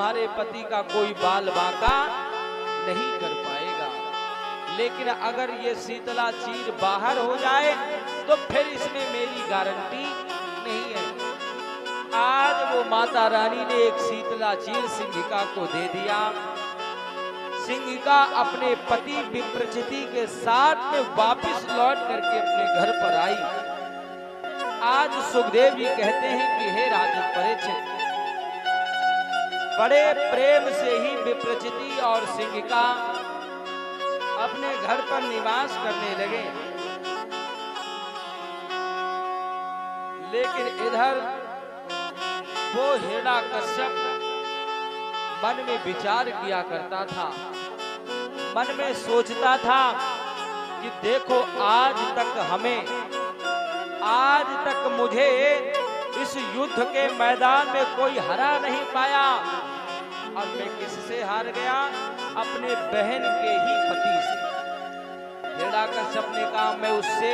तुम्हारे पति का कोई बाल बांका नहीं कर पाएगा। लेकिन अगर ये शीतला चीर बाहर हो जाए तो फिर इसमें मेरी गारंटी नहीं है। आज वो माता रानी ने एक शीतला चीर सिंहिका को दे दिया। सिंहिका अपने पति विप्रचिति के साथ में वापस लौट करके अपने घर पर आई। आज सुखदेव जी कहते हैं कि हे राजन परीक्षित, बड़े प्रेम से ही विप्रचिति और सिंहिका अपने घर पर निवास करने लगे। लेकिन इधर वो हिरण्यकश्यप मन में विचार किया करता था, मन में सोचता था कि देखो आज तक मुझे इस युद्ध के मैदान में कोई हरा नहीं पाया और मैं किससे हार गया? अपने बहन के ही पति से। हिरण्यकश्यप ने कहा मैं उससे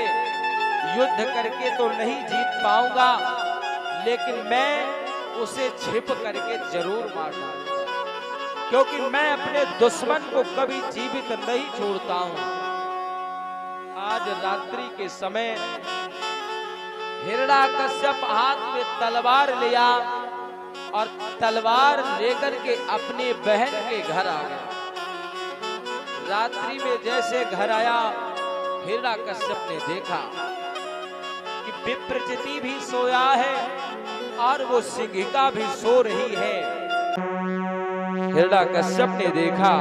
युद्ध करके तो नहीं जीत पाऊंगा, लेकिन मैं उसे छिप करके जरूर मार डालूंगा, क्योंकि मैं अपने दुश्मन को कभी जीवित नहीं छोड़ता हूं। आज रात्रि के समय हिरण्यकश्यप हाथ में तलवार लिया और तलवार लेकर के अपने बहन के घर आ गया। रात्रि में जैसे घर आया, हिरण्यकश्यप ने देखा कि विप्रचिति भी सोया है और वो सिंहिका भी सो रही है। हिरण्यकश्यप ने देखा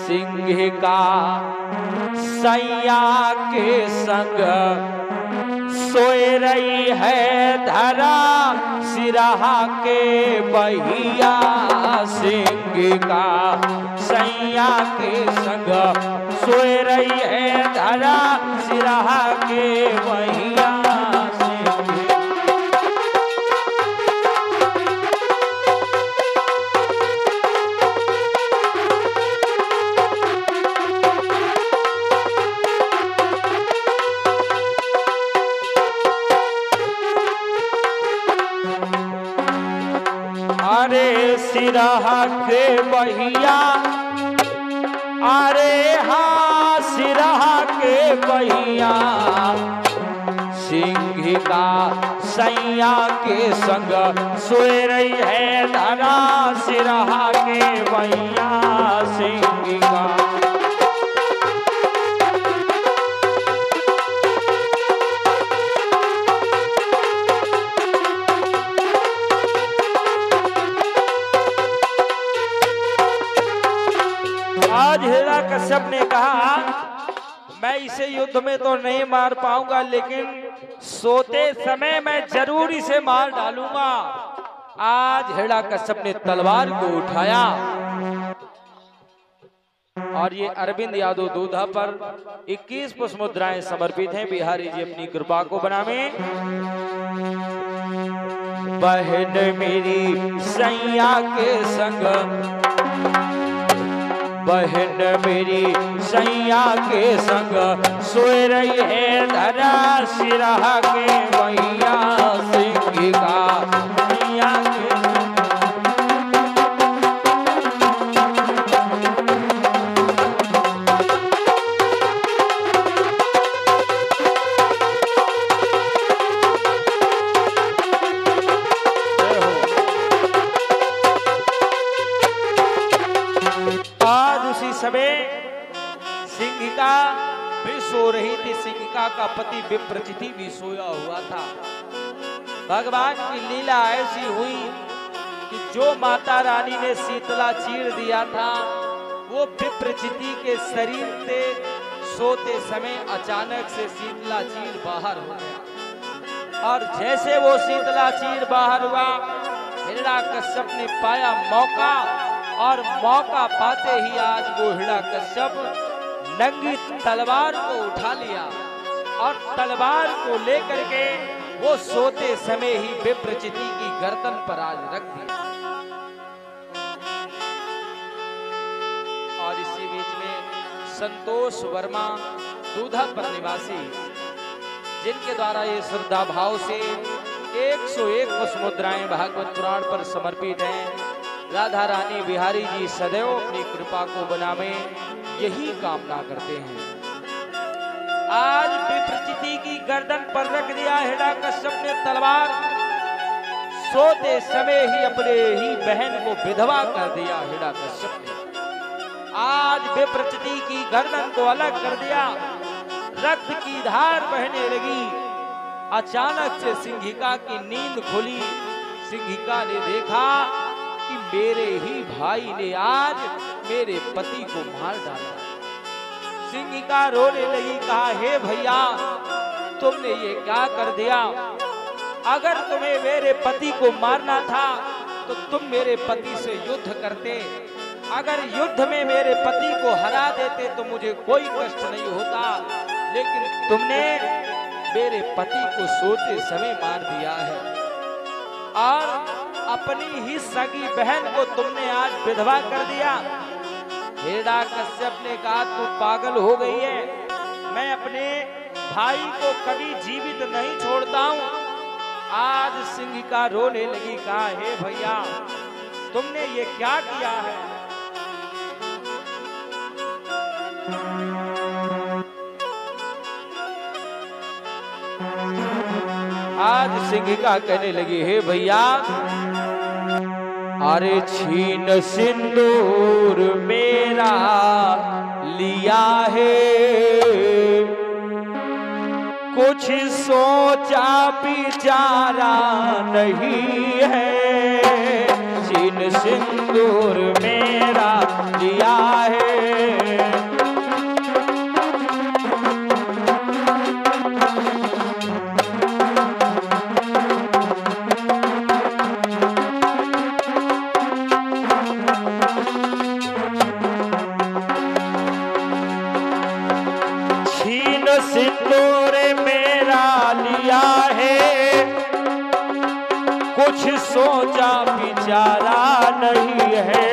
सिंहिका सैया के संग सोए रही है धरा सिरहा के बहिया। सिंहिका सैया के संग सोए रही है धरा सिरहा के बहिया। सिरहा के बहिया, अरे हाँ सिरहा के बहिया। सिंहिका सैया के संग सोए रही है धरा सिरहा के बहिया। सिंहिका आज हिरण्यकश्यप ने कहा मैं इसे युद्ध में तो नहीं मार पाऊंगा, लेकिन सोते समय मैं जरूर इसे मार डालूंगा। आज हिरण्यकश्यप ने तलवार को उठाया और ये अरविंद यादव दूधा पर 21 पुष्प मुद्राएं समर्पित हैं। बिहारी जी अपनी कृपा को बनावे। बहन मेरी सैया के संग, बहन मेरी सैया के संग सोए रही है धरा सिरहा के बहिया। सिंहिका सैया के सिंहिका भी सो रही थी। सिंहिका का पति विप्रचिति भी सोया हुआ था। भगवान की लीला ऐसी हुई कि जो माता रानी ने शीतला चीर दिया था वो विप्रचिति के शरीर से सोते समय अचानक से शीतला चीर बाहर हो गया और जैसे वो शीतला चीर बाहर हुआ, हिरण्यकश्यप ने पाया मौका और मौका पाते ही आज वो हिरण्यकश्यप नंगी तलवार को उठा लिया और तलवार को लेकर के वो सोते समय ही विप्रचिति की गर्दन पर आज रख दिया। और इसी बीच में संतोष वर्मा दूधा पर निवासी, जिनके द्वारा ये श्रद्धा भाव से 1 101 मुद्राएं भागवत पुराण पर समर्पित हैं। राधा रानी बिहारी जी सदैव अपनी कृपा को बनावे, यही कामना करते हैं। आज विप्रचिति की गर्दन पर रख दिया हिरण्यकश्यप ने तलवार, सोते समय ही अपने ही बहन को विधवा कर दिया हिरण्यकश्यप ने। आज विप्रचिति की गर्दन को अलग कर दिया, रक्त की धार बहने लगी। अचानक से सिंहिका की नींद खुली। सिंहिका ने देखा कि मेरे ही भाई ने आज मेरे पति को मार डाला। सिंहिका रोने लगी, कहा हे भैया तुमने ये क्या कर दिया? अगर तुम्हें मेरे पति को मारना था तो तुम मेरे पति से युद्ध करते। अगर युद्ध में मेरे पति को हरा देते तो मुझे कोई कष्ट नहीं होता, लेकिन तुमने मेरे पति को सोते समय मार दिया है और अपनी ही सगी बहन को तुमने आज विधवा कर दिया। हिरण्यकश्यप ने कहा तू पागल हो गई है, मैं अपने भाई को कभी जीवित नहीं छोड़ता हूँ। आज सिंहिका रोने लगी, कहा हे भैया तुमने ये क्या किया है? आज सिंहिका कहने लगी, हे भैया अरे छीन सिंदूर मेरा लिया है, कुछ सोचा विचारा नहीं है। छीन सिंदूर मेरा लिया है, सिंदूर मेरा लिया है, कुछ सोचा विचारा नहीं है।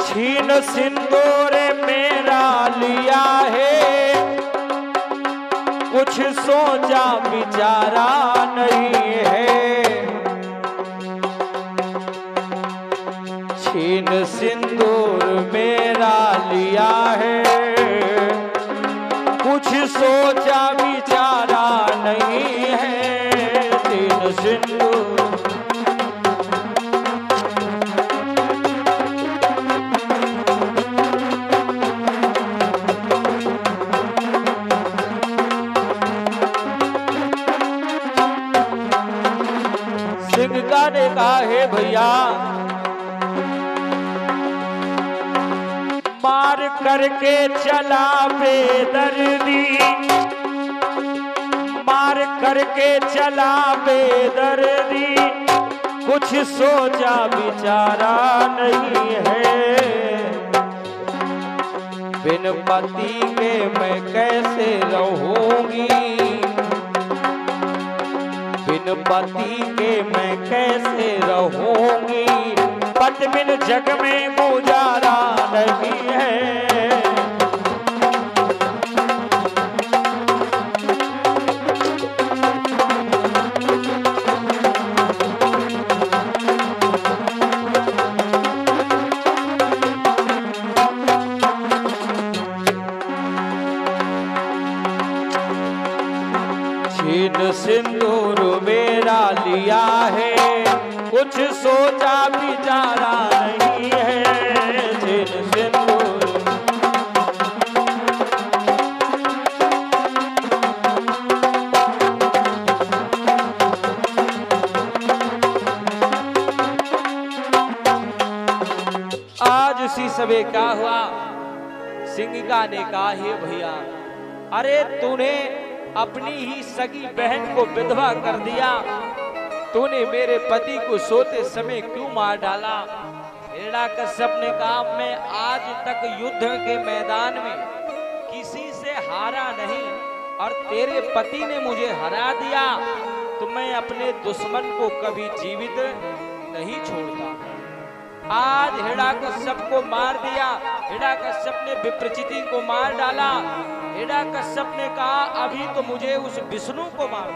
छीन सिंदूर मेरा लिया है, कुछ सोचा विचारा नहीं है। छीन सिंदूर मेरा लिया है, कुछ सोचा विचारा नहीं है। छीन सिंदूर सिंहिका ने कहा हे भैया मार करके चला बेदर्दी, मार करके चला बेदर्दी, कुछ सोचा विचारा नहीं है। बिन पति के मैं कैसे रहूंगी, बिन पति के मैं कैसे रहूंगी। पति बिन जग में गुजारा नहीं है। छीन सिंदूर मेरा लिया है, कुछ सोचा विचारा नहीं है। छीन सिंदूर आज उसी समय क्या हुआ? सिंहिका ने कहा हे भैया अरे तूने अपनी ही सगी बहन को विधवा कर दिया, तूने मेरे पति को सोते समय क्यों मार डाला? हिरण्यकश्यप ने कहा मैं आज तक युद्ध के मैदान में किसी से हारा नहीं और तेरे पति ने मुझे हरा दिया, तो मैं अपने दुश्मन को कभी जीवित नहीं छोड़ता। आज हिरण्यकश्यप को मार दिया। हिरण्यकश्यप ने विप्रचिति को मार डाला। हिरण्यकश्यप ने कहा अभी तो मुझे उस विष्णु को मार